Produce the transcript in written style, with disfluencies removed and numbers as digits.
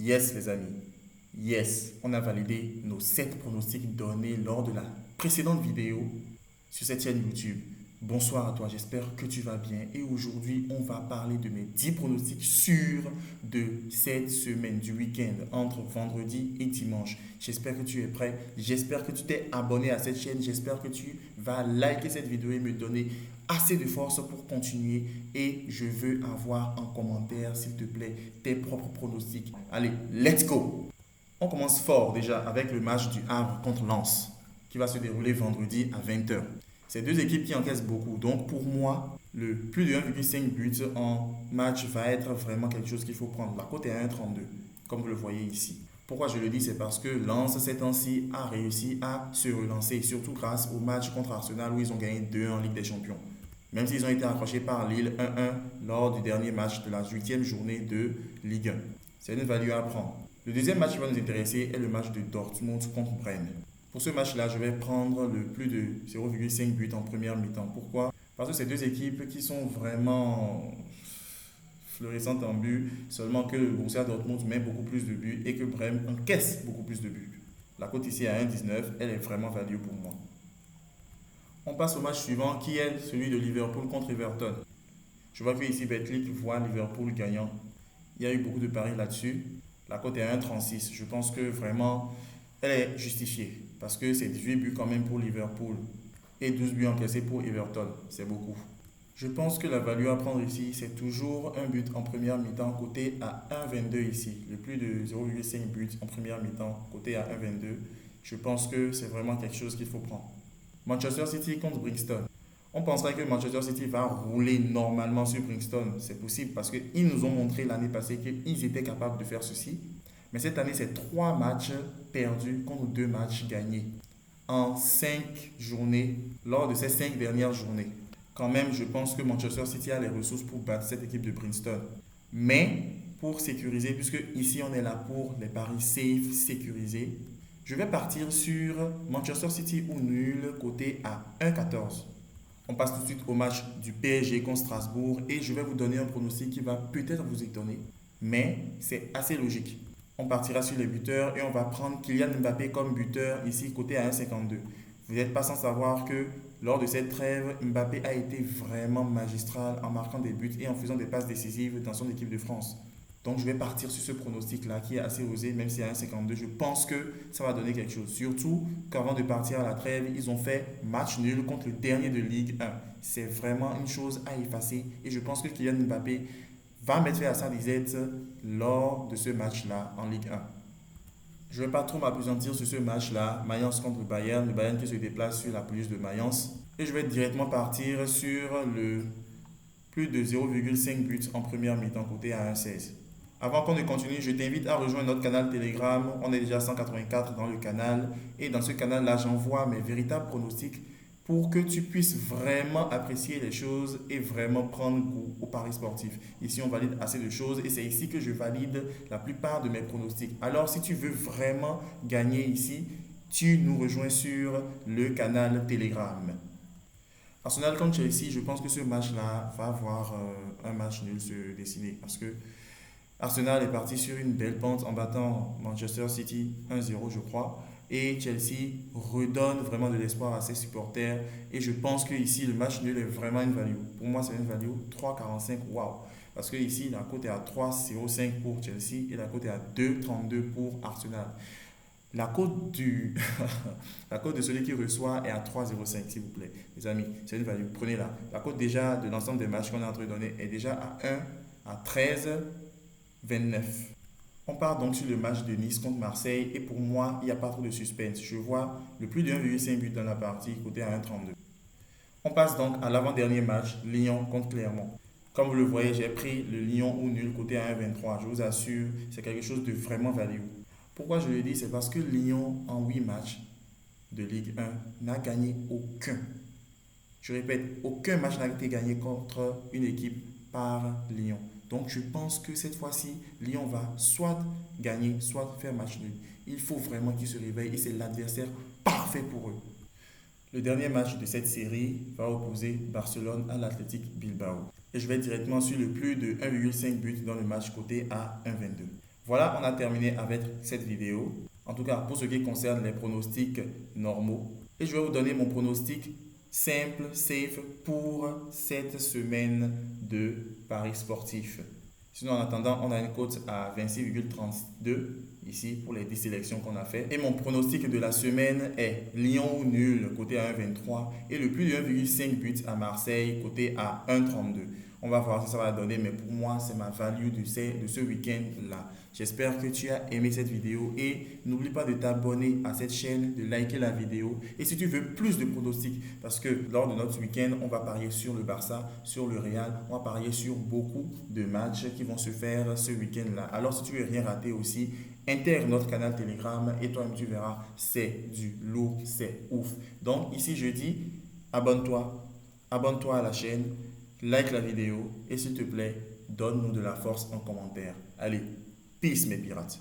Yes, les amis. Yes, on a validé nos 7 pronostics donnés lors de la précédente vidéo sur cette chaîne YouTube. Bonsoir à toi, j'espère que tu vas bien. Et aujourd'hui, on va parler de mes 10 pronostics sûrs de cette semaine, du week-end, entre vendredi et dimanche. J'espère que tu es prêt. J'espère que tu t'es abonné à cette chaîne. J'espère que tu vas liker cette vidéo et me donner assez de force pour continuer. Et je veux avoir en commentaire, s'il te plaît, tes propres pronostics. Allez, let's go! On commence fort déjà avec le match du Havre contre Lens qui va se dérouler vendredi à 20h. C'est deux équipes qui encaissent beaucoup. Donc pour moi, le plus de 1,5 buts en match va être vraiment quelque chose qu'il faut prendre. La cote est à 1,32, comme vous le voyez ici. Pourquoi je le dis, c'est parce que Lens, ces temps-ci, a réussi à se relancer, surtout grâce au match contre Arsenal où ils ont gagné 2-1 en Ligue des Champions. Même s'ils ont été accrochés par Lille 1-1 lors du dernier match de la 8e journée de Ligue 1. C'est une value à prendre. Le deuxième match qui va nous intéresser est le match de Dortmund contre Brême. Pour ce match-là, je vais prendre le plus de 0,5 buts en première mi-temps. Pourquoi? Parce que c'est deux équipes qui sont vraiment florissantes en but, seulement que le Borussia Dortmund met beaucoup plus de buts et que Brême encaisse beaucoup plus de buts. La cote ici à 1,19, elle est vraiment value pour moi. On passe au match suivant qui est celui de Liverpool contre Everton. Je vois que ici Betclic voit Liverpool gagnant. Il y a eu beaucoup de paris là-dessus. La cote est à 1,36. Je pense que vraiment, elle est justifiée. Parce que c'est 18 buts quand même pour Liverpool. Et 12 buts encaissés pour Everton. C'est beaucoup. Je pense que la value à prendre ici, c'est toujours un but en première mi-temps, coté à 1,22 ici. Le plus de 0,5 buts en première mi-temps, coté à 1,22. Je pense que c'est vraiment quelque chose qu'il faut prendre. Manchester City contre Brixton. On penserait que Manchester City va rouler normalement sur Brixton. C'est possible parce qu'ils nous ont montré l'année passée qu'ils étaient capables de faire ceci. Mais cette année, c'est 3 matchs perdus contre 2 matchs gagnés en 5 journées, lors de ces 5 dernières journées. Quand même, je pense que Manchester City a les ressources pour battre cette équipe de Brixton. Mais pour sécuriser, puisque ici on est là pour les paris safe, sécurisés, je vais partir sur Manchester City ou nul, côté à 1,14. On passe tout de suite au match du PSG contre Strasbourg et je vais vous donner un pronostic qui va peut-être vous étonner, mais c'est assez logique. On partira sur les buteurs et on va prendre Kylian Mbappé comme buteur ici côté à 1,52. Vous n'êtes pas sans savoir que lors de cette trêve, Mbappé a été vraiment magistral en marquant des buts et en faisant des passes décisives dans son équipe de France. Donc je vais partir sur ce pronostic-là qui est assez osé, même si à 1,52, je pense que ça va donner quelque chose. Surtout qu'avant de partir à la trêve, ils ont fait match nul contre le dernier de Ligue 1. C'est vraiment une chose à effacer et je pense que Kylian Mbappé va mettre fin à sa disette lors de ce match-là en Ligue 1. Je ne vais pas trop m'apesantir sur ce match-là, Mayence contre le Bayern qui se déplace sur la pelouse de Mayence. Et je vais directement partir sur le plus de 0,5 buts en première mi-temps côté à 1,16. Avant qu'on ne continue, je t'invite à rejoindre notre canal Telegram. On est déjà 184 dans le canal. Et dans ce canal-là, j'envoie mes véritables pronostics pour que tu puisses vraiment apprécier les choses et vraiment prendre goût au paris sportif. Ici, on valide assez de choses et c'est ici que je valide la plupart de mes pronostics. Alors, si tu veux vraiment gagner ici, tu nous rejoins sur le canal Telegram. Arsenal contre Chelsea, je pense que ce match-là va avoir un match nul se dessiner parce que Arsenal est parti sur une belle pente en battant Manchester City 1-0, je crois. Et Chelsea redonne vraiment de l'espoir à ses supporters. Et je pense que ici le match nul est vraiment une value. Pour moi, c'est une value 3,45. Waouh! Parce que ici, la cote est à 3,05 pour Chelsea et la cote est à 2,32 pour Arsenal. La cote la cote de celui qui reçoit est à 3,05, s'il vous plaît. Les amis, c'est une value. Prenez-la. La cote déjà de l'ensemble des matchs qu'on est en train de donner est déjà à 1 à 13,29. On part donc sur le match de Nice contre Marseille et pour moi, il n'y a pas trop de suspense. Je vois le plus de 1,5 but dans la partie, côté à 1,32. On passe donc à l'avant-dernier match, Lyon contre Clermont. Comme vous le voyez, j'ai pris le Lyon ou nul côté à 1,23. Je vous assure, c'est quelque chose de vraiment value. Pourquoi je le dis? C'est parce que Lyon, en 8 matchs de Ligue 1, n'a gagné aucun. Je répète, aucun match n'a été gagné contre une équipe par Lyon. Donc je pense que cette fois-ci, Lyon va soit gagner, soit faire match nul. Il faut vraiment qu'ils se réveillent et c'est l'adversaire parfait pour eux. Le dernier match de cette série va opposer Barcelone à l'Athletic Bilbao. Et je vais directement sur le plus de 1,5 but dans le match côté à 1,22. Voilà, on a terminé avec cette vidéo. En tout cas, pour ce qui concerne les pronostics normaux. Et je vais vous donner mon pronostic simple, safe pour cette semaine de paris sportif. Sinon, en attendant, on a une cote à 26,32 ici pour les 10 sélections qu'on a fait. Et mon pronostic de la semaine est Lyon nul, côté à 1,23 et le plus de 1,5 buts à Marseille, côté à 1,32. On va voir ce que ça va donner, mais pour moi, c'est ma value de ce week-end-là. J'espère que tu as aimé cette vidéo et n'oublie pas de t'abonner à cette chaîne, de liker la vidéo. Et si tu veux plus de pronostics, parce que lors de notre week-end, on va parier sur le Barça, sur le Real, on va parier sur beaucoup de matchs qui vont se faire ce week-end-là. Alors si tu veux rien rater aussi, intègre notre canal Telegram et toi-même tu verras, c'est du lourd, c'est ouf. Donc ici je dis, abonne-toi, abonne-toi à la chaîne, like la vidéo et s'il te plaît, donne-nous de la force en commentaire. Allez, peace mes pirates.